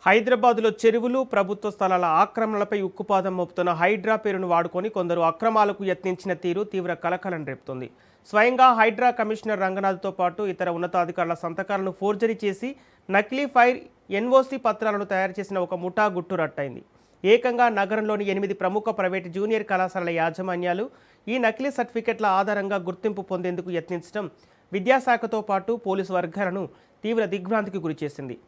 హైదరాబాద్లో చెరువులు, ప్రభుత్వ స్థలాల ఆక్రమణలపై ఉక్కుపాదం మోపుతున్న హైడ్రా పేరును వాడుకొని కొందరు అక్రమాలకు యత్నించిన తీరు తీవ్ర కలకలం రేపుతోంది. స్వయంగా హైడ్రా కమిషనర్ రంగనాథ్తో పాటు ఇతర ఉన్నతాధికారుల సంతకాలను ఫోర్జరీ చేసి నకిలీ ఫైర్ ఎన్ఓసి పత్రాలను తయారు చేసిన ఒక ముఠా గుట్టు రట్టయింది. ఏకంగా నగరంలోని 8 ప్రముఖ ప్రైవేటు జూనియర్ కళాశాలల యాజమాన్యాలు ఈ నకిలీ సర్టిఫికెట్ల ఆధారంగా గుర్తింపు పొందేందుకు యత్నించడం విద్యాశాఖతో పాటు పోలీసు వర్గాలను తీవ్ర దిగ్భ్రాంతికి గురిచేసింది.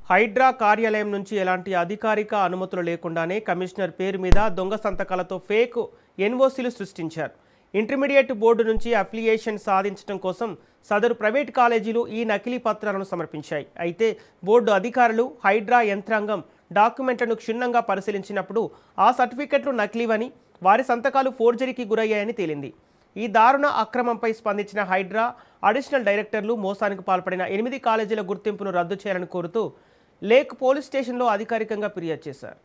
హైడ్రా కార్యాలయం నుంచి ఎలాంటి అధికారిక అనుమతులు లేకుండానే కమిషనర్ పేరు మీద దొంగ సంతకాలతో ఫేక్ ఎన్ఓసీలు సృష్టించారు. ఇంటర్మీడియట్ బోర్డు నుంచి అఫిలియేషన్ సాధించడం కోసం సదరు ప్రైవేట్ కాలేజీలు ఈ నకిలీ పత్రాలను సమర్పించాయి. అయితే బోర్డు అధికారులు, హైడ్రా యంత్రాంగం డాక్యుమెంట్లను క్షుణ్ణంగా పరిశీలించినప్పుడు ఆ సర్టిఫికెట్లు నకిలీవని, వారి సంతకాలు ఫోర్జరీకి గురయ్యాయని తేలింది. ఈ దారుణ అక్రమంపై స్పందించిన హైడ్రా అడిషనల్ డైరెక్టర్లు మోసానికి పాల్పడిన 8 కాలేజీల గుర్తింపును రద్దు చేయాలని కోరుతూ లేక్ పోలీస్ స్టేషన్లో అధికారికంగా ఫిర్యాదు చేశారు.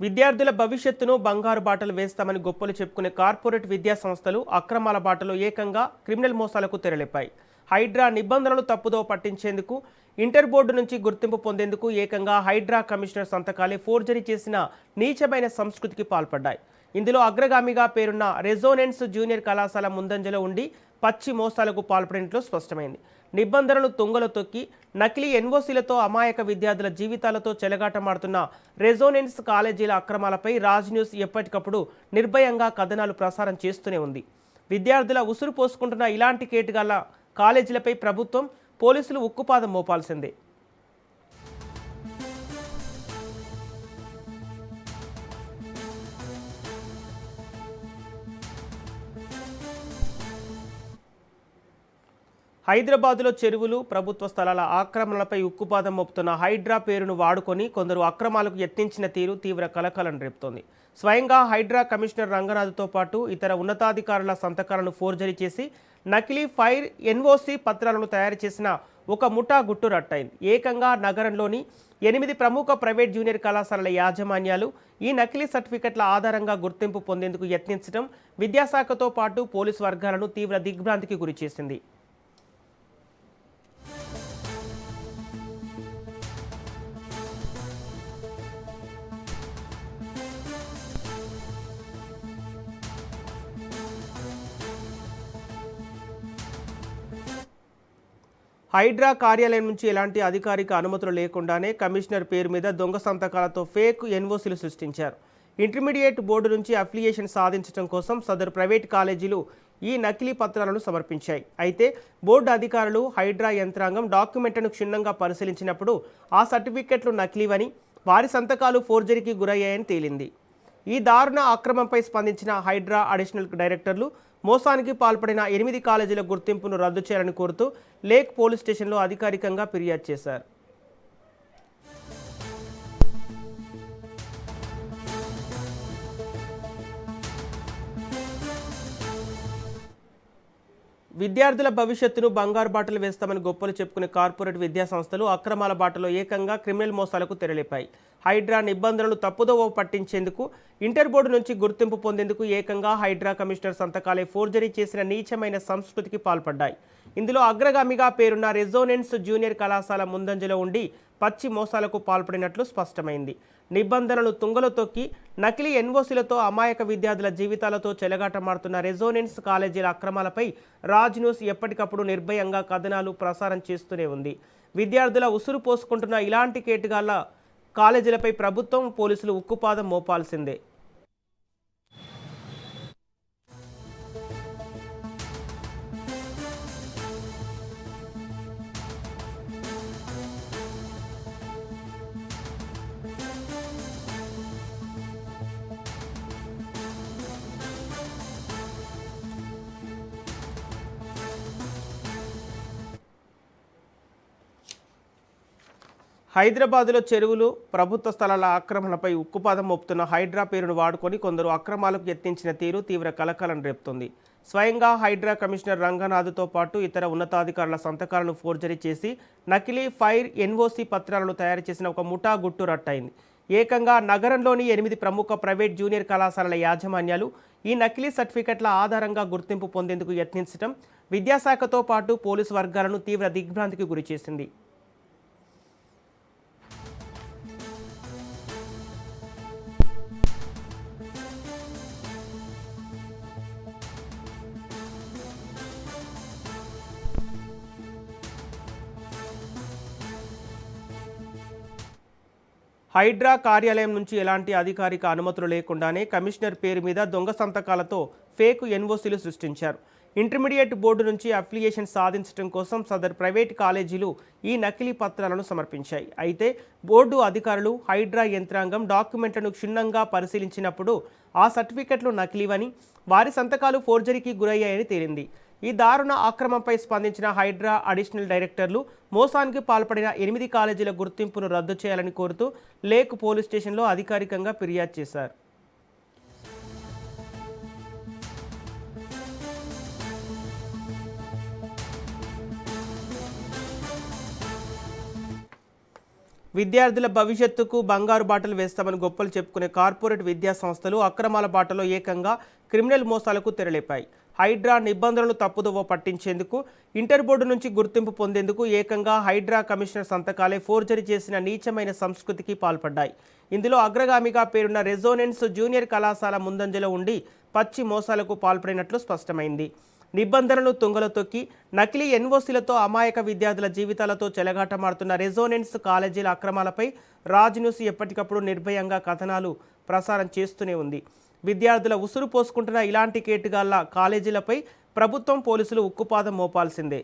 విద్యార్థుల భవిష్యత్తును బంగారు బాటలు వేస్తామని గొప్పలు చెప్పుకునే కార్పొరేట్ విద్యా సంస్థలు అక్రమాల బాటలో ఏకంగా క్రిమినల్ మోసాలకు తెరలేపాయి. హైడ్రా నిబంధనలు తప్పుదో పట్టించేందుకు, ఇంటర్ బోర్డు నుంచి గుర్తింపు పొందేందుకు ఏకంగా హైడ్రా కమిషనర్ సంతకాలే ఫోర్జరీ చేసిన నీచమైన సంస్కృతికి పాల్పడ్డాయి. ఇందులో అగ్రగామిగా పేరున్న రెజోనెన్స్ జూనియర్ కళాశాల ముందంజలో ఉండి పచ్చి మోసాలకు పాల్పడినట్లు స్పష్టమైంది. నిబంధనలు తుంగలో తొక్కి నకిలీ ఎన్ఓసీలతో అమాయక విద్యార్థుల జీవితాలతో చెలగాటమాడుతున్న రెజోనెన్స్ కాలేజీల అక్రమాలపై రాజ్ న్యూస్ ఎప్పటికప్పుడు నిర్భయంగా కథనాలు ప్రసారం చేస్తూనే ఉంది. విద్యార్థుల ఉసురు పోసుకుంటున్న ఇలాంటి కేటుగాళ్ల కాలేజీలపై ప్రభుత్వం, పోలీసులు ఉక్కుపాదం మోపాల్సిందే. హైదరాబాద్లో చెరువులు, ప్రభుత్వ స్థలాల ఆక్రమణలపై ఉక్కుపాదం మోపుతున్న హైడ్రా పేరును వాడుకొని కొందరు అక్రమాలకు యత్నించిన తీరు తీవ్ర కలకలం రేపుతోంది. స్వయంగా హైడ్రా కమిషనర్ రంగనాథ్తో పాటు ఇతర ఉన్నతాధికారుల సంతకాలను ఫోర్జరీ చేసి నకిలీ ఫైర్ ఎన్ఓసి పత్రాలను తయారు చేసిన ఒక ముఠా గుట్టు రట్టయింది. ఏకంగా నగరంలోని 8 ప్రముఖ ప్రైవేట్ జూనియర్ కళాశాలల యాజమాన్యాలు ఈ నకిలీ సర్టిఫికెట్ల ఆధారంగా గుర్తింపు పొందేందుకు యత్నించడం విద్యాశాఖతో పాటు పోలీసు వర్గాలను తీవ్ర దిగ్భ్రాంతికి గురిచేసింది. హైడ్రా కార్యాలయం నుంచి ఎలాంటి అధికారిక అనుమతులు లేకుండానే కమిషనర్ పేరు మీద దొంగ సంతకాలతో ఫేక్ ఎన్ఓసీలు సృష్టించారు. ఇంటర్మీడియట్ బోర్డు నుంచి అఫిలియేషన్ సాధించడం కోసం సదరు ప్రైవేట్ కాలేజీలు ఈ నకిలీ పత్రాలను సమర్పించాయి. అయితే బోర్డు అధికారులు, హైడ్రా యంత్రాంగం డాక్యుమెంట్లను క్షుణ్ణంగా పరిశీలించినప్పుడు ఆ సర్టిఫికెట్లు నకిలీవని, వారి సంతకాలు ఫోర్జరీకి గురయ్యాయని తేలింది. ఈ దారుణ అక్రమంపై స్పందించిన హైడ్రా అడిషనల్ డైరెక్టర్లు మోసానికి పాల్పడిన 8 కాలేజీల గుర్తింపును రద్దు చేయాలని కోరుతూ లేక్ పోలీస్ స్టేషన్లో అధికారికంగా ఫిర్యాదు చేశారు. విద్యార్థుల భవిష్యత్తును బంగారు బాటలు వేస్తామని గొప్పలు చెప్పుకునే కార్పొరేట్ విద్యా సంస్థలు అక్రమాల బాటలో ఏకంగా క్రిమినల్ మోసాలకు తెరలేపాయి. హైడ్రా నిబంధనలు తప్పుదోవ పట్టించేందుకు, ఇంటర్ బోర్డు నుంచి గుర్తింపు పొందేందుకు ఏకంగా హైడ్రా కమిషనర్ సంతకాలే ఫోర్జరీ చేసిన నీచమైన సంస్కృతికి పాల్పడ్డాయి. ఇందులో అగ్రగామిగా పేరున్న రెజోనెన్స్ జూనియర్ కళాశాల ముందంజలో ఉండి పచ్చి మోసాలకు పాల్పడినట్లు స్పష్టమైంది. నిబంధనలు తుంగలో తొక్కి నకిలీ ఎన్ఓసీలతో అమాయక విద్యార్థుల జీవితాలతో చెలగాటమాడుతున్న రెజోనెన్స్ కాలేజీల అక్రమాలపై రాజ్ న్యూస్ ఎప్పటికప్పుడు నిర్భయంగా కథనాలు ప్రసారం చేస్తూనే ఉంది. విద్యార్థుల ఉసురు పోసుకుంటున్న ఇలాంటి కేటుగాళ్ల కాలేజీలపై ప్రభుత్వం, పోలీసులు ఉక్కుపాదం మోపాల్సిందే. హైదరాబాదులో చెరువులు, ప్రభుత్వ స్థలాల ఆక్రమణపై ఉక్కుపాదం మోపుతున్న హైడ్రా పేరును వాడుకొని కొందరు అక్రమాలకు యత్నించిన తీరు తీవ్ర కలకలం రేపుతోంది. స్వయంగా హైడ్రా కమిషనర్ రంగనాథ్తో పాటు ఇతర ఉన్నతాధికారుల సంతకాలను ఫోర్జరీ చేసి నకిలీ ఫైర్ ఎన్ఓసి పత్రాలను తయారు చేసిన ఒక ముఠా గుట్టు రట్టయింది. ఏకంగా నగరంలోని 8 ప్రముఖ ప్రైవేట్ జూనియర్ కళాశాలల యాజమాన్యాలు ఈ నకిలీ సర్టిఫికెట్ల ఆధారంగా గుర్తింపు పొందేందుకు యత్నించడం విద్యాశాఖతో పాటు పోలీసు వర్గాలను తీవ్ర దిగ్భ్రాంతికి గురిచేసింది. హైడ్రా కార్యాలయం నుంచి ఎలాంటి అధికారిక అనుమతులు లేకుండానే కమిషనర్ పేరు మీద దొంగ సంతకాలతో ఫేక్ ఎన్ఓసీలు సృష్టించారు. ఇంటర్మీడియట్ బోర్డు నుంచి అఫిలియేషన్ సాధించడం కోసం సదర్ ప్రైవేట్ కాలేజీలు ఈ నకిలీ పత్రాలను సమర్పించాయి. అయితే బోర్డు అధికారులు, హైడ్రా యంత్రాంగం డాక్యుమెంట్లను క్షుణ్ణంగా పరిశీలించినప్పుడు ఆ సర్టిఫికెట్లు నకిలీవని, వారి సంతకాలు ఫోర్జరీకి గురయ్యాయని తేలింది. ఈ దారుణ ఆక్రమంపై స్పందించిన హైడ్రా అడిషనల్ డైరెక్టర్లు మోసానికి పాల్పడిన 8 కాలేజీల గుర్తింపును రద్దు చేయాలని కోరుతూ లేక్ పోలీస్ స్టేషన్లో అధికారికంగా ఫిర్యాదు చేశారు. విద్యార్థుల భవిష్యత్తుకు బంగారు బాటలు వేస్తామని గొప్పలు చెప్పుకునే కార్పొరేట్ విద్యా సంస్థలు అక్రమాల బాటలో ఏకంగా క్రిమినల్ మోసాలకు తెరలేపాయి. హైడ్రా నిబంధనలు తప్పుదోవ పట్టించేందుకు, ఇంటర్ బోర్డు నుంచి గుర్తింపు పొందేందుకు ఏకంగా హైడ్రా కమిషనర్ సంతకాలే ఫోర్జరీ చేసిన నీచమైన సంస్కృతికి పాల్పడ్డాయి. ఇందులో అగ్రగామిగా పేరున్న రెజోనెన్స్ జూనియర్ కళాశాల ముందంజలో ఉండి పచ్చి మోసాలకు పాల్పడినట్లు స్పష్టమైంది. నిబంధనలు తుంగలో తొక్కి నకిలీ ఎన్ఓసీలతో అమాయక విద్యార్థుల జీవితాలతో చెలగాటమాడుతున్న రెజోనెన్స్ కాలేజీల అక్రమాలపై రాజ్ న్యూస్ ఎప్పటికప్పుడు నిర్భయంగా కథనాలు ప్రసారం చేస్తూనే ఉంది. విద్యార్థుల ఉసురు పోసుకుంటున్న ఇలాంటి కేటుగాళ్ల కాలేజీలపై ప్రభుత్వం, పోలీసులు ఉక్కుపాదం మోపాల్సిందే.